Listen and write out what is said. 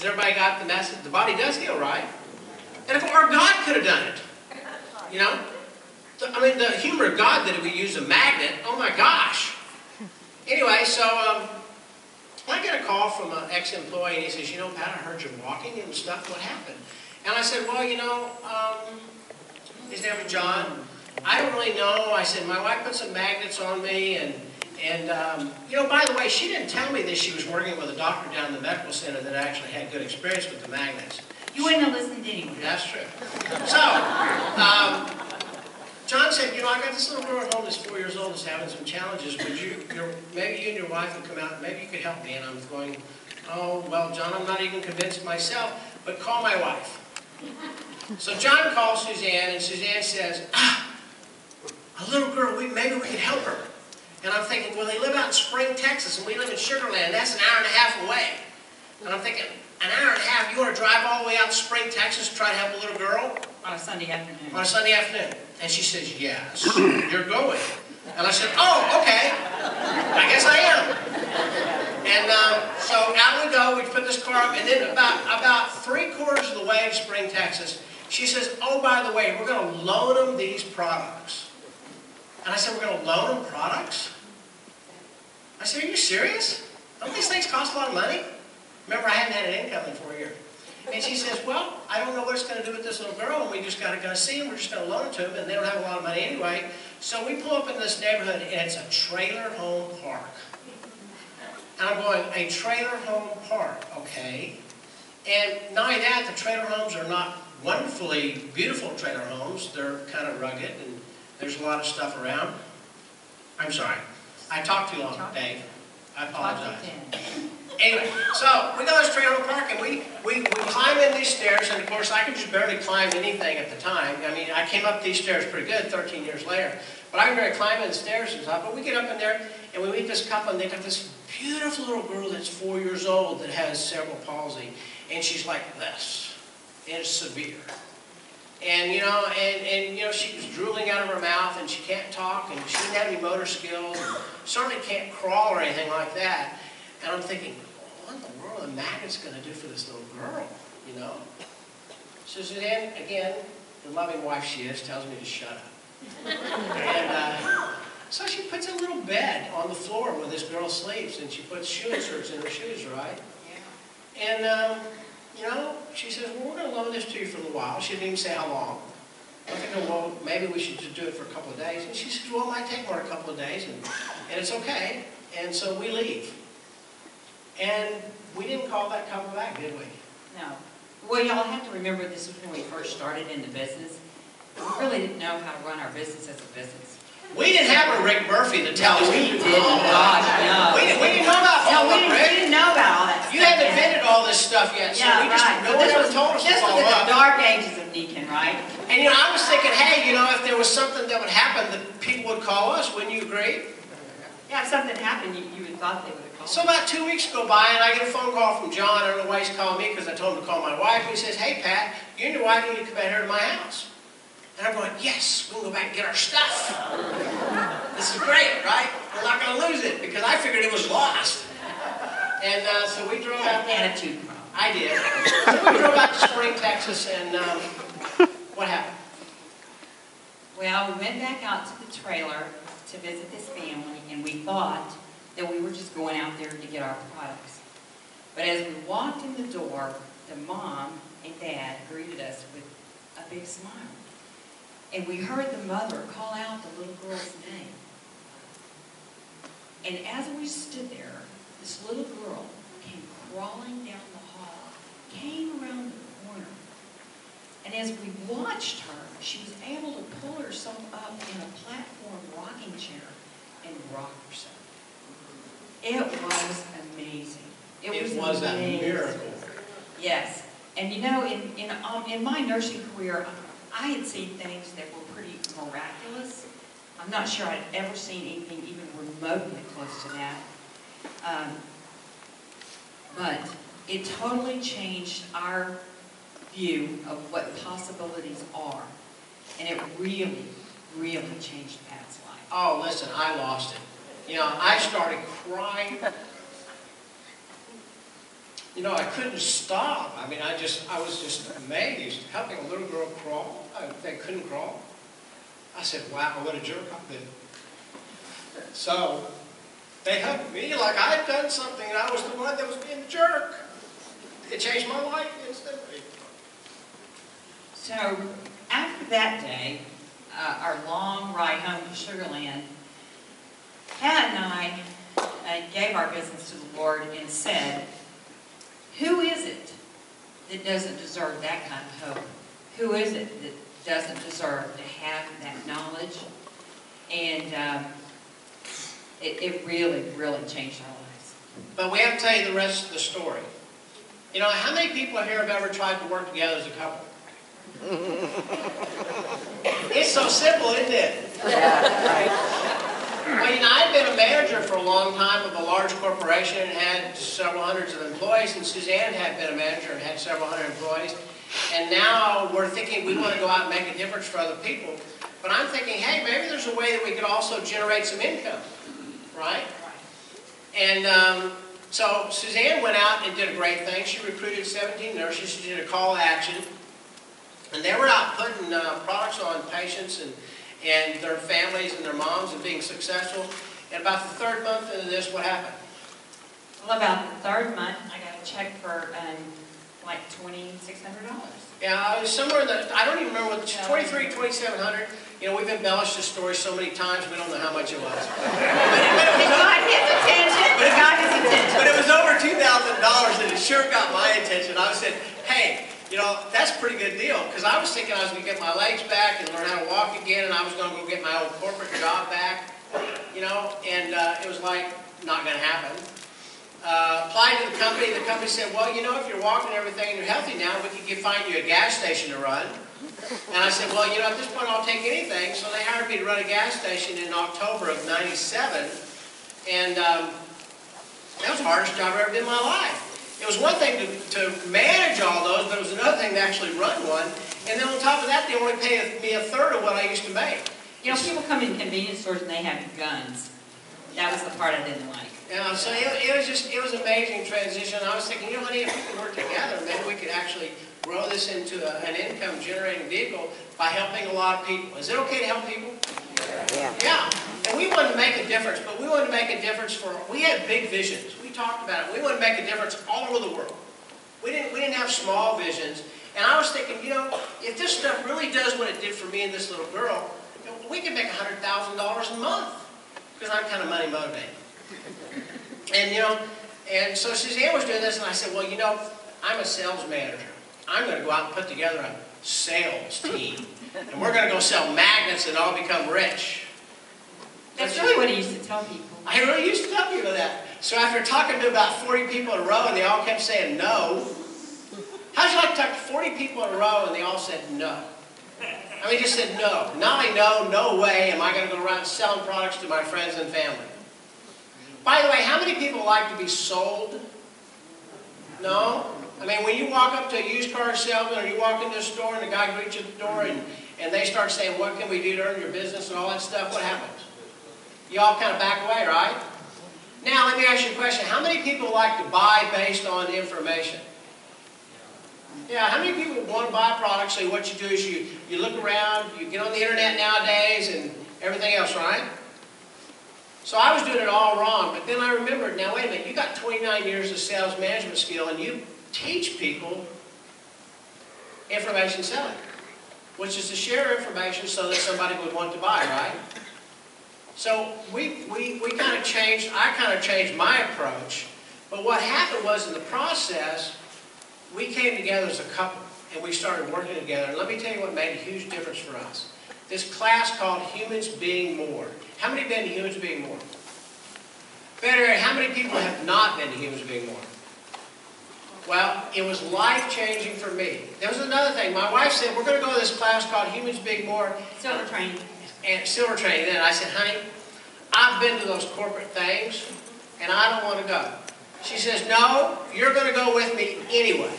everybody got the message? The body does heal, right? And if our God could have done it, you know? I mean, the humor of God that we use a magnet, oh my gosh. Anyway, so I get a call from an ex-employee, and he says, you know, Pat, I heard you're walking and stuff. What happened? And I said, well, you know, his name was John. I don't really know. I said, my wife put some magnets on me, and you know, by the way, she didn't tell me that she was working with a doctor down in the medical center that actually had good experience with the magnets. You wouldn't have listened anyway. That's true. So, John said, you know, I got this little girl at home that's 4 years old that's having some challenges. Would maybe you and your wife would come out and maybe you could help me. And I'm going, oh, well, John, I'm not even convinced myself, but call my wife. So John calls Suzanne, and Suzanne says, a little girl, maybe we could help her. And I'm thinking, well, they live out in Spring, Texas, and we live in Sugar Land. That's an hour and a half away. And I'm thinking, an hour and a half, you want to drive all the way out to Spring, Texas to try to help a little girl? On a Sunday afternoon. On a Sunday afternoon. And she says, yes, you're going. And I said, oh, okay. I guess I am. And so out we go, we put this car up, and then about 3/4 of the way to Spring, Texas, she says, oh, by the way, we're going to loan them these products. And I said, we're going to loan them products? I said, are you serious? Don't these things cost a lot of money? Remember, I hadn't had an income in 4 years. And she says, well, I don't know what it's going to do with this little girl, and we just got to go see them. We're just going to loan it to them, and they don't have a lot of money anyway. So we pull up in this neighborhood, and it's a trailer home park. And I'm going, a trailer home park, okay. And not only that, the trailer homes are not wonderfully beautiful trailer homes. They're kind of rugged, and there's a lot of stuff around. I'm sorry. I talked too long, Dave. I apologize. Anyway, so we go to this trailer park, and we climb in these stairs, and of course I could just barely climb anything at the time. I mean, I came up these stairs pretty good 13 years later, but I could barely climb in the stairs and stuff. But we get up in there, and we meet this couple, and they got this beautiful little girl that's 4 years old that has cerebral palsy, and she's like this, and it's severe. And you know, and you know, she was drooling out of her mouth, and she can't talk, and she didn't have any motor skills, and certainly can't crawl or anything like that. And I'm thinking, what in the world are the magnets going to do for this little girl, you know? So Suzanne, again, the loving wife she is, tells me to shut up. And so she puts a little bed on the floor where this girl sleeps, and she puts shoe inserts in her shoes, right? Yeah. And, you know, she says, well, we're going to loan this to you for a little while. She didn't even say how long. I'm thinking, well, maybe we should just do it for a couple of days. And she says, well, it might take more than a couple of days, and it's okay. And so we leave. And we didn't call that couple back, did we? No. Well, y'all have to remember this was when we first started in the business. We really didn't know how to run our business as a business. We didn't have a Rick Murphy to tell us. We didn't. Oh, gosh, no. We didn't know about all that. We didn't know about all that stuff. You hadn't invented all this stuff yet, so we just, no one ever told us to follow up. This was the dark ages of NIKKEN, right? And you know, I was thinking, hey, you know, if there was something that would happen, that people would call us. Wouldn't you agree? Yeah, if something happened, you would have thought they would have called. So about 2 weeks go by, and I get a phone call from John. I don't know why he's calling me, because I told him to call my wife. And he says, hey, Pat, you and your wife need to come out here to my house. And I'm going, yes, we can go back and get our stuff. This is great, right? We're not going to lose it, because I figured it was lost. And so we drove out there. Attitude. I did. So we drove out to Spring, Texas, and what happened? Well, we went back out to the trailer to visit this family, and we thought that we were just going out there to get our products. But as we walked in the door, the mom and dad greeted us with a big smile. And we heard the mother call out the little girl's name. And as we stood there, this little girl came crawling down the hall, came around the corner. And as we watched her, she was able to pull herself up in a platform rocking chair and rock herself. It was amazing. It was a miracle. Yes. And you know, in my nursing career, I had seen things that were pretty miraculous. I'm not sure I'd ever seen anything even remotely close to that. But it totally changed our view of what possibilities are. And it really, really changed Pat's life. Oh, listen, I lost it. You know, I started crying. you know, I couldn't stop. I mean, I was just amazed. Helping a little girl crawl. They couldn't crawl. I said, wow, what a jerk I've been. So they hugged me like I had done something and I was the one that was being the jerk. It changed my life instantly. So after that day, our long ride home to Sugar Land, Pat and I gave our business to the Lord and said, who is it that doesn't deserve that kind of hope? Who is it that doesn't deserve to have that knowledge? And it really, really changed our lives. But we have to tell you the rest of the story. You know, how many people here have ever tried to work together as a couple? It's so simple, isn't it? Yeah, right. Well, you know, I've been a manager for a long time of a large corporation and had several hundreds of employees, and Suzanne had been a manager and had several hundred employees. And now we're thinking we want to go out and make a difference for other people. But I'm thinking, hey, maybe there's a way that we could also generate some income, right? And so Suzanne went out and did a great thing. She recruited 17 nurses. She did a call to action. And they were out putting products on patients and their families and their moms and being successful. And about the third month into this, what happened? Well, about the third month, I got a check for like $2,600. Yeah, it was somewhere in the, I don't even remember what, 23, 2,700. You know, we've embellished this story so many times, we don't know how much it was. It got his attention. It got his attention. But it was over $2,000, and it sure got my attention. I said, hey, you know, that's a pretty good deal. Because I was thinking I was going to get my legs back and learn how to walk again, and I was going to go get my old corporate job back, you know, and it was like, not going to happen. Applied to the company said, well, you know, if you're walking and everything and you're healthy now, we could find you a gas station to run. And I said, well, you know, at this point I'll take anything. So they hired me to run a gas station in October of '97. And that was the hardest job I ever did in my life. It was one thing to manage all those, but it was another thing to actually run one. And then on top of that, they only paid me a third of what I used to make. You know, people come in convenience stores and they have guns. That was the part I didn't like. Yeah, so it was an amazing transition. I was thinking, you know, honey, if we could work together, maybe we could actually grow this into an income-generating vehicle by helping a lot of people. Is it okay to help people? Yeah. Yeah. And we wanted to make a difference, but we wanted to make a difference we had big visions. We talked about it. We wanted to make a difference all over the world. We didn't have small visions. And I was thinking, you know, if this stuff really does what it did for me and this little girl, you know, we could make $100,000 a month. Because I'm kind of money motivated. And, you know, and so Suzanne was doing this, and I said, well, you know, I'm a sales manager. I'm going to go out and put together a sales team. And we're going to go sell magnets and all become rich. That's really what he used to tell people. I really used to tell people that. So after talking to about 40 people in a row, and they all kept saying no. How'd you like to talk to 40 people in a row, and they all said no? I mean, just said no. Not only no, no way am I going to go around selling products to my friends and family. By the way, how many people like to be sold? No? I mean, when you walk up to a used car salesman or you walk into a store and the guy greets you at the door and they start saying, what can we do to earn your business and all that stuff, what happens? You all kind of back away, right? Now, let me ask you a question. How many people like to buy based on information? Yeah, how many people want to buy products? So what you do is you look around, you get on the internet nowadays and everything else, right? So I was doing it all wrong, but then I remembered, now wait a minute, you got 29 years of sales management skill and you teach people information selling, which is to share information so that somebody would want to buy, right? So we kind of changed, I kind of changed my approach, but what happened was in the process, we came together as a couple and we started working together. And let me tell you what made a huge difference for us. This class called Humans Being More. How many have been to Humans Being More? Better, how many people have not been to Humans Being More? Well, it was life-changing for me. There was another thing. My wife said, we're going to go to this class called Humans Being More. Silver training. And silver training. And I said, honey, I've been to those corporate things, and I don't want to go. She says, no, you're going to go with me anyway.